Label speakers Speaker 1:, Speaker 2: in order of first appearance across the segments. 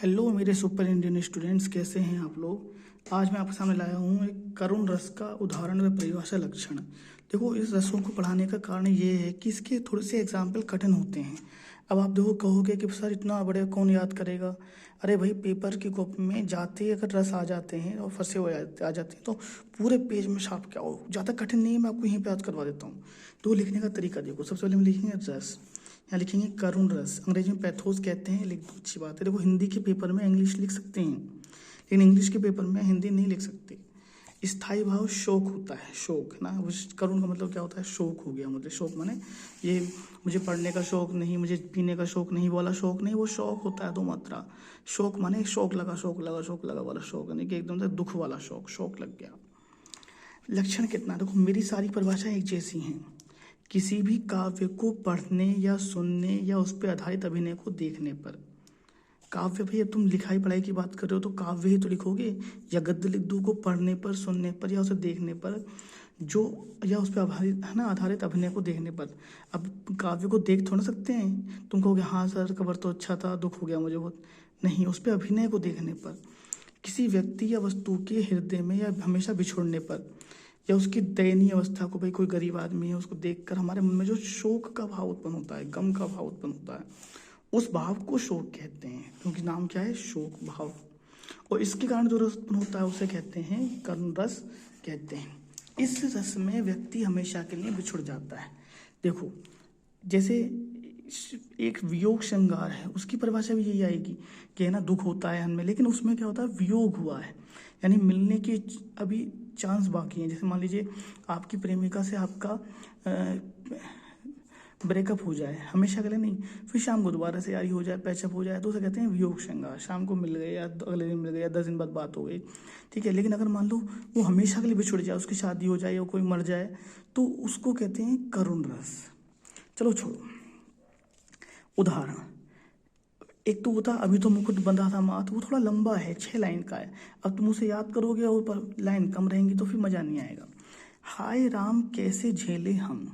Speaker 1: Hello मेरे super Indian students, कैसे हैं आप लोग। आज मैं आपके सामने लाया हूँ एक करुण रस का उदाहरण व परिभाषा लक्षण। देखो, इस रसों को पढ़ाने का कारण ये है कि इसके थोड़े से एग्जाम्पल कठिन होते हैं। अब आप देखो कहोगे कि सर इतना बड़े कौन याद करेगा। अरे भाई, पेपर की कॉपी में जाते ही अगर रस आ जाते हैं और फंसे हुए आ जाते हैं तो पूरे पेज में छाप के आओ। ज़्यादा कठिन नहीं है, मैं आपको यहीं पे याद करवा देता हूँ। तो लिखने का तरीका देखो, सबसे पहले हम लिखेंगे रस, यहाँ लिखेंगे करुण रस। अंग्रेजी में पैथोस कहते हैं, लिख दो, अच्छी बात है। देखो, हिंदी के पेपर में इंग्लिश लिख सकते हैं, लेकिन इंग्लिश के पेपर में हिंदी नहीं लिख सकते। स्थायी भाव शोक होता है, शोक है ना। उस करुण का मतलब क्या होता है, शोक हो गया। मुझे शोक माने ये मुझे पढ़ने का शौक नहीं, मुझे पीने का शौक नहीं, वाला शौक नहीं, वो शौक होता है दो मात्रा। शोक माने शौक लगा, शौक लगा, शौक लगा वाला शौक, यानी कि एकदम से दुख वाला शौक, शौक लग गया। लक्षण कितना, देखो मेरी सारी परिभाषाएं एक जैसी हैं। किसी भी काव्य को पढ़ने या सुनने या उस पर आधारित अभिनय को देखने पर। काव्य भाई, अब तुम लिखाई पढ़ाई की बात कर रहे हो तो काव्य ही तो लिखोगे, या गद्य लिख दो को पढ़ने पर, सुनने पर या उसे देखने पर, जो या उस पर आधारित है ना, आधारित अभिनय को देखने पर। अब काव्य को देख थोड़ा सकते हैं, तुम कहोगे हाँ सर कवर तो अच्छा था, दुख हो गया मुझे बहुत। नहीं, उस पर अभिनय को देखने पर। किसी व्यक्ति या वस्तु के हृदय में या हमेशा बिछोड़ने पर, या उसकी दयनीय अवस्था को, भाई कोई गरीब आदमी है उसको देखकर हमारे मन में जो शोक का भाव उत्पन्न होता है, गम का भाव उत्पन्न होता है, उस भाव को शोक कहते हैं, क्योंकि नाम क्या है, शोक भाव। और इसके कारण जो रस उत्पन्न होता है उसे कहते हैं करुण रस कहते हैं। इस रस में व्यक्ति हमेशा के लिए बिछुड़ जाता है। देखो, जैसे एक वियोग श्रृंगार है, उसकी परिभाषा भी यही आएगी कि है ना, दुख होता है हमें, लेकिन उसमें क्या होता है, वियोग हुआ है, यानी मिलने के अभी चांस बाकी हैं। जैसे मान लीजिए आपकी प्रेमिका से आपका ब्रेकअप हो जाए, हमेशा के लिए नहीं, फिर शाम को दोबारा से यारी हो जाए, पैचअप हो जाए, तो उसे कहते हैं वियोग श्रृंगार। शाम को मिल गए या अगले दिन मिल गए या 10 दिन बाद बात हो गई, ठीक है। लेकिन अगर मान लो वो हमेशा के लिए बिछुड़ जाए, उसकी शादी हो जाए या कोई मर जाए, तो उसको कहते हैं करुण रस। चलो छोड़ो, उदाहरण एक तो होता अभी तो मुकुट बंधा था माथ, वो थोड़ा लंबा है, 6 लाइन का है। अब तुम उसे याद करोगे और पर लाइन कम रहेंगी तो फिर मजा नहीं आएगा। हाय राम कैसे झेले हम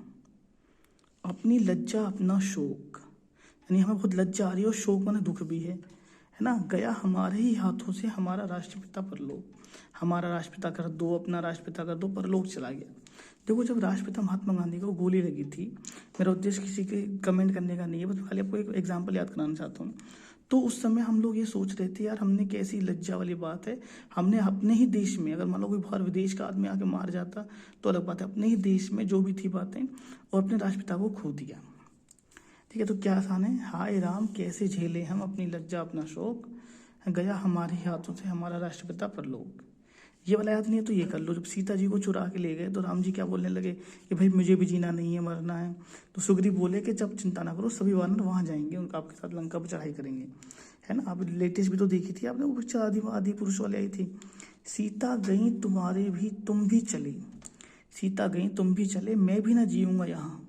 Speaker 1: अपनी लज्जा अपना शोक, यानी हमें बहुत लज्जा आ रही है और शोक माने दुख भी है ना। गया हमारे ही हाथों से हमारा राष्ट्रपिता परलोक, हमारा राष्ट्रपिता कर दो, अपना राष्ट्रपिता कर दो, परलोक चला गया। देखो, जब राष्ट्रपिता महात्मा गांधी को गोली लगी थी, मेरा उद्देश्य किसी के कमेंट करने का नहीं है, बस खाली आपको एक एग्जाम्पल याद कराना चाहता हूँ। तो उस समय हम लोग ये सोच रहे थे, यार हमने कैसी लज्जा वाली बात है, हमने अपने ही देश में, अगर मान लो कोई बाहर विदेश का आदमी आके मार जाता तो अलग बात है, अपने ही देश में जो भी थी बातें, और अपने राष्ट्रपिता को खो दिया, ठीक है। तो क्या आसान है, हाय राम कैसे झेले हम अपनी लज्जा अपना शोक, गया हमारे हाथों से हमारा राष्ट्रपिता परलोक। ये वाला याद नहीं है तो ये कर लो। जब सीता जी को चुरा के ले गए तो राम जी क्या बोलने लगे कि भाई मुझे भी जीना नहीं है, मरना है। तो सुग्रीव बोले कि जब चिंता ना करो, सभी वानर वहाँ जाएंगे, उनका आपके साथ लंका पर चढ़ाई करेंगे, है ना। अब लेटेस्ट भी तो देखी थी आपने, वो पिक्चर आदि पुरुष वाली आई थी, सीता गई तुम्हारे भी तुम भी चले, सीता गई तुम भी चले, मैं भी ना जीऊंगा यहाँ।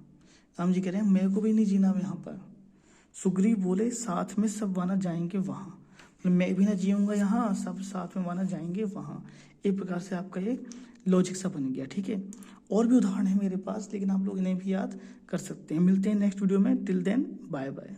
Speaker 1: राम जी कह रहे हैं मेरे को भी नहीं जीना यहाँ पर। सुग्रीव बोले साथ में सब वानर जाएंगे वहाँ, मैं भी ना जीऊंगा यहाँ, सब साथ में वानर जाएंगे वहाँ। एक प्रकार से आपका ये लॉजिक सा बन गया, ठीक है। और भी उदाहरण है मेरे पास, लेकिन आप लोग इन्हें भी याद कर सकते हैं। मिलते हैं नेक्स्ट वीडियो में, टिल देन बाय बाय।